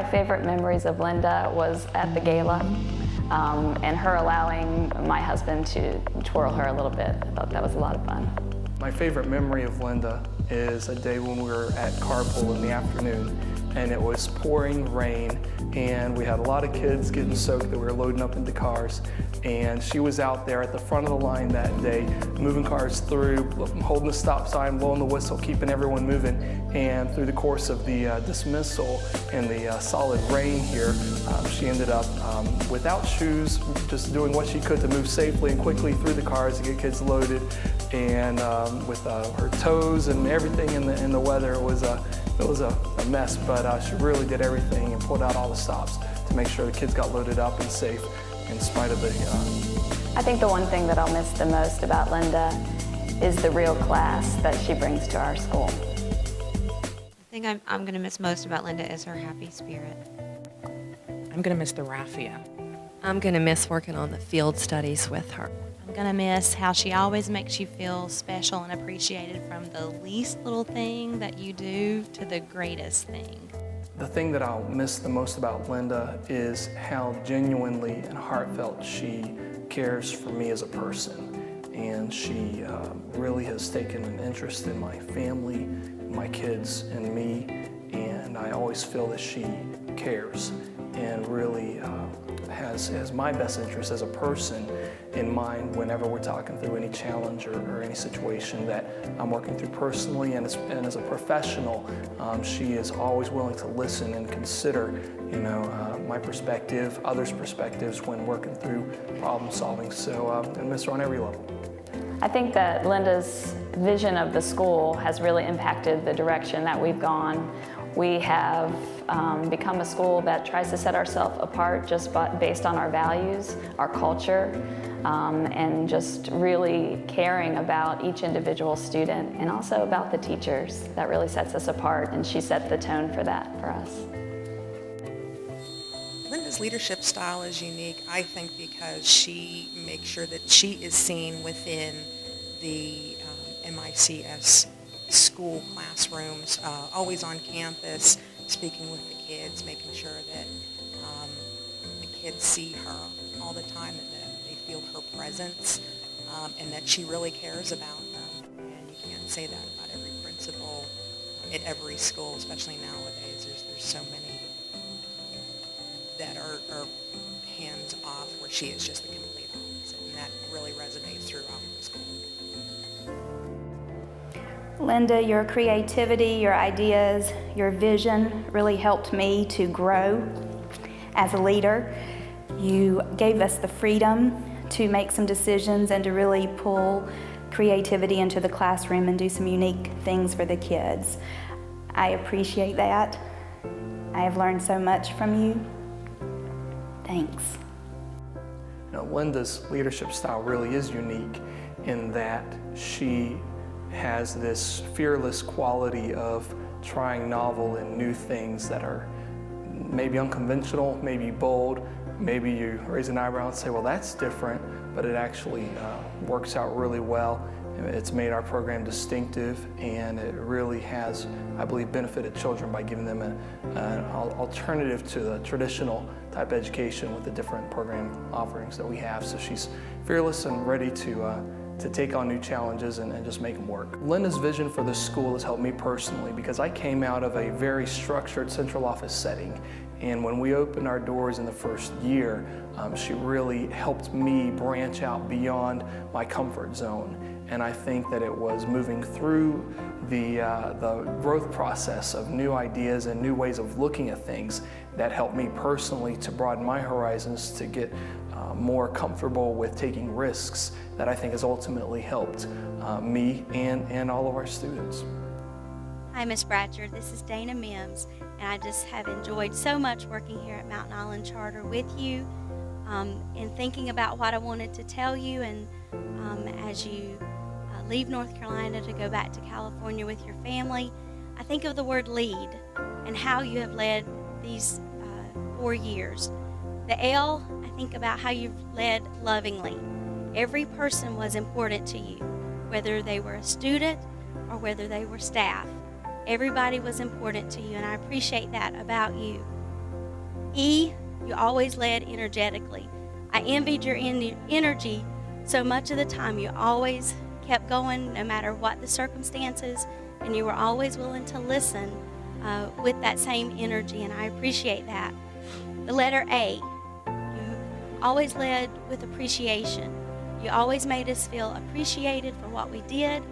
favorite memories of Linda was at the gala, and her allowing my husband to twirl her a little bit. I thought that was a lot of fun. My favorite memory of Linda is a day when we were at carpool in the afternoon, and it was pouring rain, and we had a lot of kids getting soaked that we were loading up into cars, and she was out there at the front of the line that day, moving cars through, holding the stop sign, blowing the whistle, keeping everyone moving. And through the course of the dismissal and the solid rain here, she ended up without shoes, just doing what she could to move safely and quickly through the cars to get kids loaded. And with her toes and everything in the weather, it was a mess, but she really did everything and pulled out all the stops to make sure the kids got loaded up and safe in spite of the... I think the one thing that I'll miss the most about Linda is the real class that she brings to our school. The thing I'm going to miss most about Linda is her happy spirit. I'm going to miss the raffia. I'm going to miss working on the field studies with her. I'm going to miss how she always makes you feel special and appreciated, from the least little thing that you do to the greatest thing. The thing that I'll miss the most about Linda is how genuinely and heartfelt she cares for me as a person. And she really has taken an interest in my family, my kids, and me. And I always feel that she cares and really has my best interest as a person in mind whenever we're talking through any challenge or any situation that I'm working through personally. And as a professional, she is always willing to listen and consider, my perspective, others' perspectives when working through problem solving. So I miss her on every level. I think that Linda's vision of the school has really impacted the direction that we've gone. We have become a school that tries to set ourselves apart just based on our values, our culture, and just really caring about each individual student and also about the teachers. That really sets us apart, and she set the tone for that for us. Linda's leadership style is unique, I think, because she makes sure that she is seen within the MICS school classrooms, always on campus, speaking with the kids, making sure that the kids see her all the time, that they feel her presence, and that she really cares about them. And you can't say that about every principal at every school, especially nowadays. There's so many that are hands-off, where she is just the complete opposite, and that really resonates throughout the school. Linda, your creativity, your ideas, your vision really helped me to grow as a leader. You gave us the freedom to make some decisions and to really pull creativity into the classroom and do some unique things for the kids. I appreciate that. I have learned so much from you. Thanks. Linda's leadership style really is unique in that she has this fearless quality of trying novel and new things that are maybe unconventional, maybe bold. Maybe you raise an eyebrow and say, well, that's different, but it actually works out really well. It's made our program distinctive, and it really has, I believe, benefited children by giving them an alternative to the traditional type education with the different program offerings that we have. So she's fearless and ready to take on new challenges and just make them work. Linda's vision for the school has helped me personally because I came out of a very structured central office setting. And when we opened our doors in the first year, she really helped me branch out beyond my comfort zone. And I think that it was moving through the growth process of new ideas and new ways of looking at things that helped me personally to broaden my horizons, to get more comfortable with taking risks, that I think has ultimately helped me and all of our students. Hi, Ms. Bratcher. This is Dana Mims, and I just have enjoyed so much working here at Mountain Island Charter with you, and thinking about what I wanted to tell you. And as you leave North Carolina to go back to California with your family, I think of the word lead and how you have led these 4 years. The L, I think about how you've led lovingly. Every person was important to you, whether they were a student or whether they were staff. Everybody was important to you, and I appreciate that about you. E, you always led energetically. I envied your energy so much of the time. You always kept going no matter what the circumstances, and you were always willing to listen with that same energy, and I appreciate that. The letter A, you always led with appreciation. You always made us feel appreciated for what we did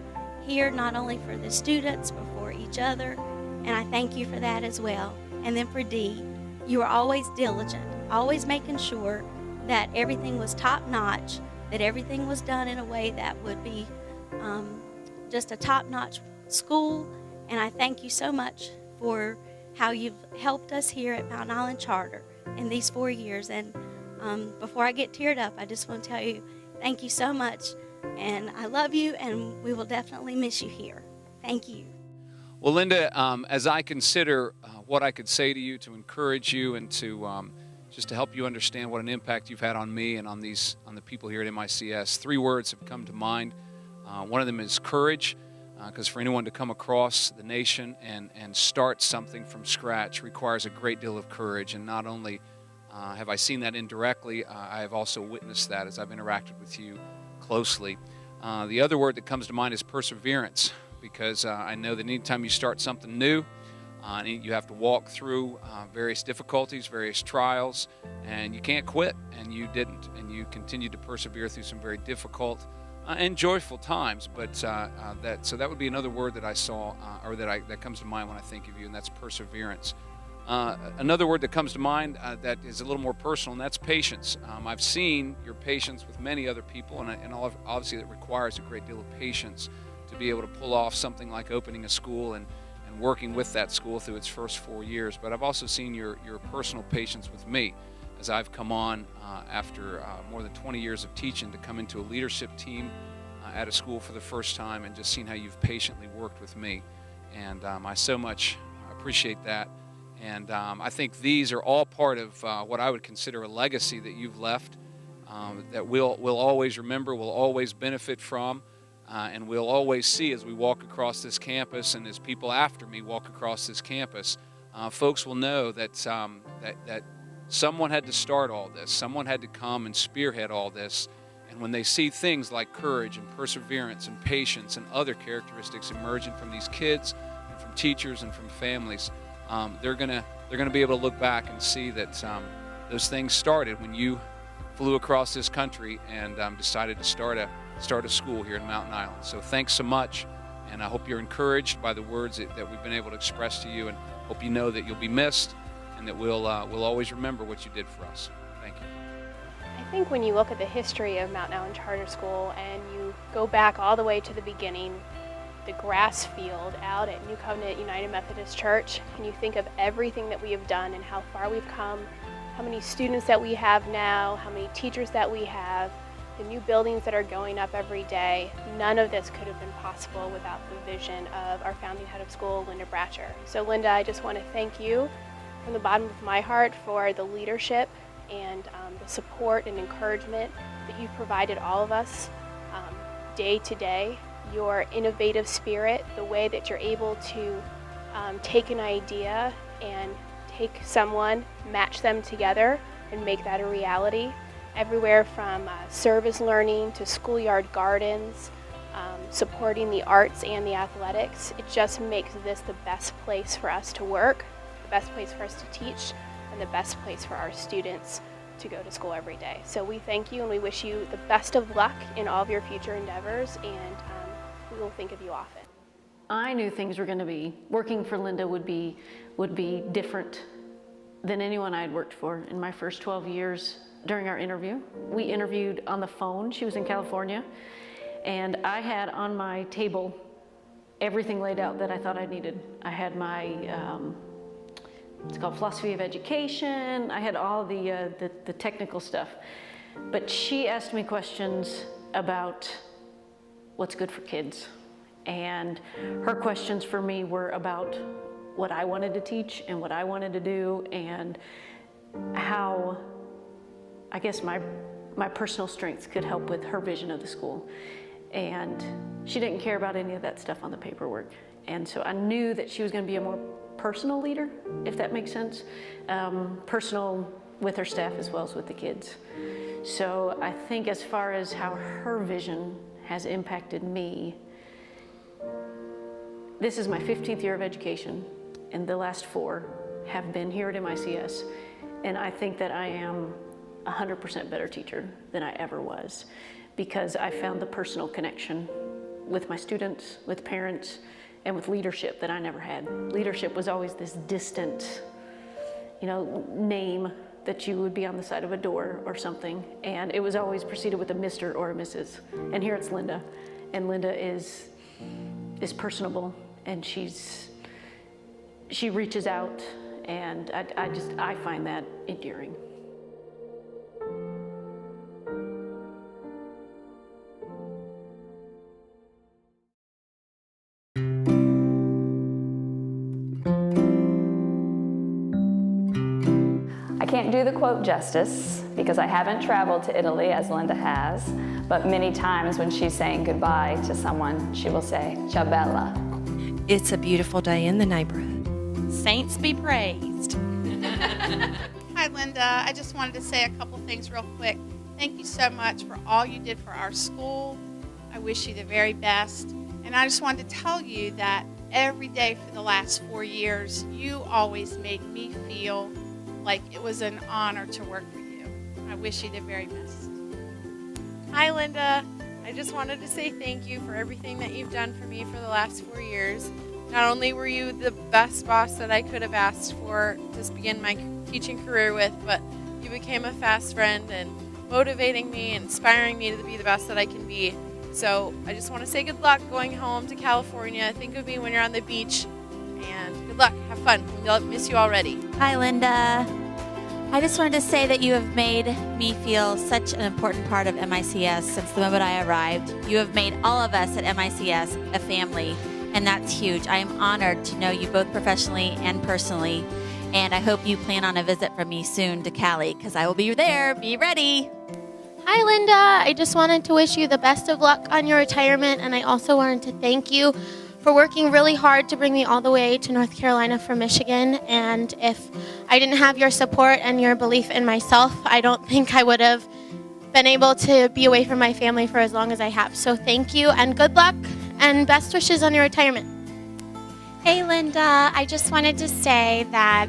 here, not only for the students, but for each other, and I thank you for that as well. And then for D, you were always diligent, always making sure that everything was top-notch, that everything was done in a way that would be just a top-notch school, and I thank you so much for how you've helped us here at Mountain Island Charter in these 4 years. And before I get teared up, I just want to tell you thank you so much, and I love you, and we will definitely miss you here. Thank you. Well, Linda, as I consider what I could say to you to encourage you and to just to help you understand what an impact you've had on me and on the people here at MICS, 3 words have come to mind. One of them is courage, because for anyone to come across the nation and start something from scratch requires a great deal of courage. And not only have I seen that indirectly, I have also witnessed that as I've interacted with you closely. The other word that comes to mind is perseverance, because I know that anytime you start something new, you have to walk through various difficulties, various trials, and you can't quit, and you didn't, and you continued to persevere through some very difficult and joyful times. But so that would be another word that I saw, or that comes to mind when I think of you, and that's perseverance. Another word that comes to mind that is a little more personal, and that's patience. I've seen your patience with many other people, and obviously it requires a great deal of patience to be able to pull off something like opening a school and working with that school through its first 4 years. But I've also seen your personal patience with me as I've come on after more than 20 years of teaching to come into a leadership team at a school for the first time, and just seen how you've patiently worked with me. And I so much appreciate that. And I think these are all part of what I would consider a legacy that you've left, that we'll always remember, we'll always benefit from, and we'll always see as we walk across this campus, and as people after me walk across this campus. Folks will know that that someone had to start all this, someone had to come and spearhead all this. And when they see things like courage and perseverance and patience and other characteristics emerging from these kids and from teachers and from families, they're gonna be able to look back and see that those things started when you flew across this country and decided to start a school here in Mountain Island. So thanks so much, and I hope you're encouraged by the words that we've been able to express to you, and hope you know that you'll be missed, and that we'll always remember what you did for us. Thank you. I think when you look at the history of Mountain Island Charter School and you go back all the way to the beginning, the grass field out at New Covenant United Methodist Church, and you think of everything that we have done and how far we've come, how many students that we have now, how many teachers that we have, the new buildings that are going up every day, none of this could have been possible without the vision of our founding head of school, Linda Bratcher. So Linda, I just want to thank you from the bottom of my heart for the leadership and the support and encouragement that you've provided all of us day to day. Your innovative spirit, the way that you're able to take an idea and take someone, match them together, and make that a reality. Everywhere from service learning to schoolyard gardens, supporting the arts and the athletics. It just makes this the best place for us to work, the best place for us to teach, and the best place for our students to go to school every day. So we thank you, and we wish you the best of luck in all of your future endeavors, and we will think of you often. I knew things were going to be, working for Linda would be different than anyone I'd worked for in my first 12 years. During our interview, we interviewed on the phone. She was in California, and I had on my table everything laid out that I thought I needed. I had my it's called philosophy of education. I had all the technical stuff, but she asked me questions about what's good for kids, and her questions for me were about what I wanted to teach and what I wanted to do, and how I guess my personal strengths could help with her vision of the school. And she didn't care about any of that stuff on the paperwork. And so I knew that she was going to be a more personal leader, if that makes sense. Personal with her staff as well as with the kids. So I think as far as how her vision has impacted me, this is my 15th year of education, and the last 4 have been here at MICS. And I think that I am 100% better teacher than I ever was, because I found the personal connection with my students, with parents, and with leadership that I never had. Leadership was always this distant, name that you would be on the side of a door or something, and it was always preceded with a Mr. or a Mrs. And here it's Linda, and Linda is personable, and she reaches out, and I find that endearing. I can't do the quote justice because I haven't traveled to Italy as Linda has, but many times when she's saying goodbye to someone, she will say, "Ciao bella." It's a beautiful day in the neighborhood. Saints be praised. Hi, Linda. I just wanted to say a couple things real quick. Thank you so much for all you did for our school. I wish you the very best. And I just wanted to tell you that every day for the last 4 years, you always made me feel like it was an honor to work for you. I wish you the very best. Hi, Linda. I just wanted to say thank you for everything that you've done for me for the last 4 years. Not only were you the best boss that I could have asked for to begin my teaching career with, but you became a fast friend and motivating me and inspiring me to be the best that I can be. So I just want to say good luck going home to California. Think of me when you're on the beach, and good luck. Have fun. We'll miss you already. Hi, Linda. I just wanted to say that you have made me feel such an important part of MICS since the moment I arrived. You have made all of us at MICS a family, and that's huge. I am honored to know you both professionally and personally, and I hope you plan on a visit from me soon to Cali, because I will be there. Be ready. Hi, Linda. I just wanted to wish you the best of luck on your retirement, and I also wanted to thank you for working really hard to bring me all the way to North Carolina from Michigan. And if I didn't have your support and your belief in myself, I don't think I would have been able to be away from my family for as long as I have. So thank you, and good luck, and best wishes on your retirement. Hey, Linda. I just wanted to say that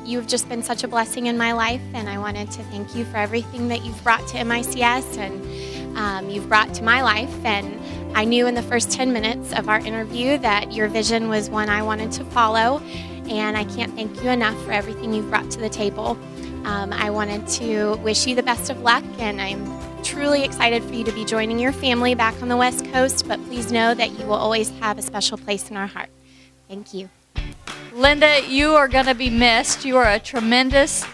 you've just been such a blessing in my life, and I wanted to thank you for everything that you've brought to MICS and you've brought to my life. And I knew in the first 10 minutes of our interview that your vision was one I wanted to follow, and I can't thank you enough for everything you've brought to the table. I wanted to wish you the best of luck, and I'm truly excited for you to be joining your family back on the West Coast, but please know that you will always have a special place in our heart. Thank you. Linda, you are going to be missed. You are a tremendous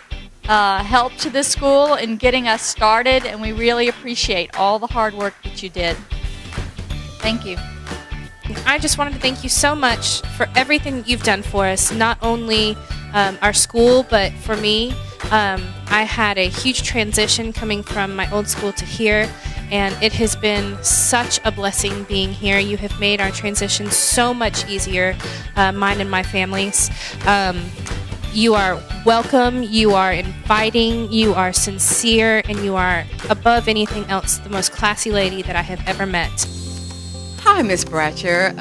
help to the school in getting us started, and we really appreciate all the hard work that you did. Thank you. I just wanted to thank you so much for everything that you've done for us, not only our school, but for me. I had a huge transition coming from my old school to here, and it has been such a blessing being here. You have made our transition so much easier, mine and my family's. You are welcome, you are inviting, you are sincere, and you are, above anything else, the most classy lady that I have ever met. Hi, Miss Bratcher.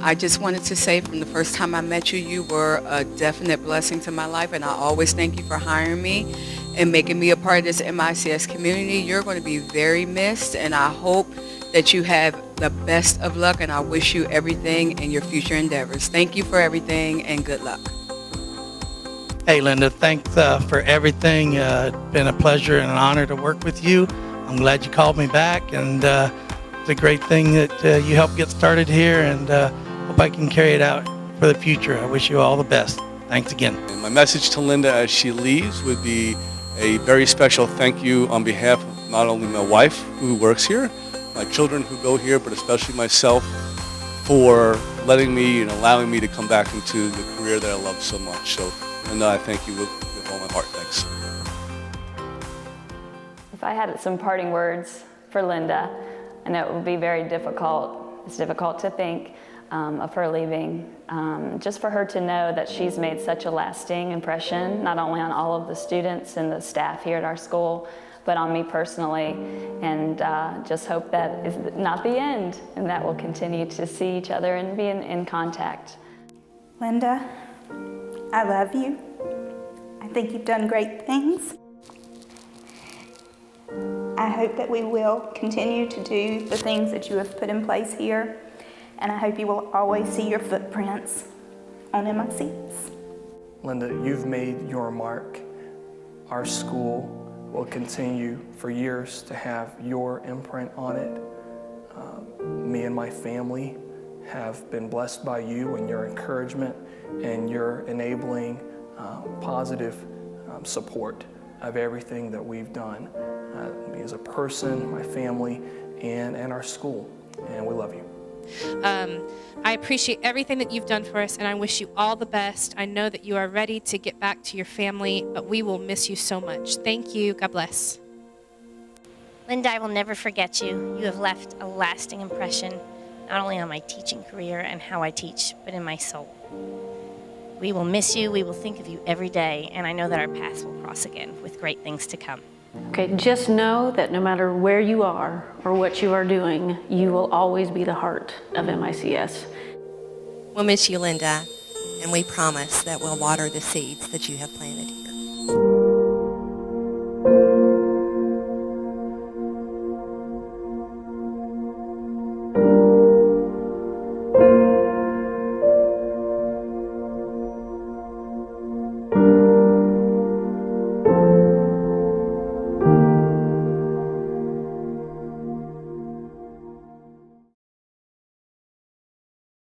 I just wanted to say from the first time I met you, you were a definite blessing to my life, and I always thank you for hiring me and making me a part of this MICS community. You're going to be very missed, and I hope that you have the best of luck, and I wish you everything in your future endeavors. Thank you for everything, and good luck. Hey, Linda, thanks for everything. It's been a pleasure and an honor to work with you. I'm glad you called me back, and it's a great thing that you helped get started here, and hope I can carry it out for the future. I wish you all the best. Thanks again. And my message to Linda as she leaves would be a very special thank you on behalf of not only my wife, who works here, my children who go here, but especially myself, for letting me and allowing me to come back into the career that I love so much. So, Linda, I thank you with all my heart. Thanks. If I had some parting words for Linda, I know it would be very difficult. It's difficult to think of her leaving. Just for her to know that she's made such a lasting impression, not only on all of the students and the staff here at our school, but on me personally, and just hope that is not the end, and that we'll continue to see each other and be in contact. Linda, I love you. I think you've done great things. I hope that we will continue to do the things that you have put in place here, and I hope you will always see your footprints on MICS. Linda, you've made your mark. Our school will continue for years to have your imprint on it. Me and my family have been blessed by you and your encouragement and your enabling positive support of everything that we've done. Me as a person, my family, and our school, and we love you. I appreciate everything that you've done for us, and I wish you all the best. I know that you are ready to get back to your family, but we will miss you so much. Thank you. God bless. Linda, I will never forget you. You have left a lasting impression, not only on my teaching career and how I teach, but in my soul. We will miss you. We will think of you every day, and I know that our paths will cross again with great things to come. Okay, just know that no matter where you are or what you are doing, you will always be the heart of MICS. We'll miss you, Linda, and we promise that we'll water the seeds that you have planted.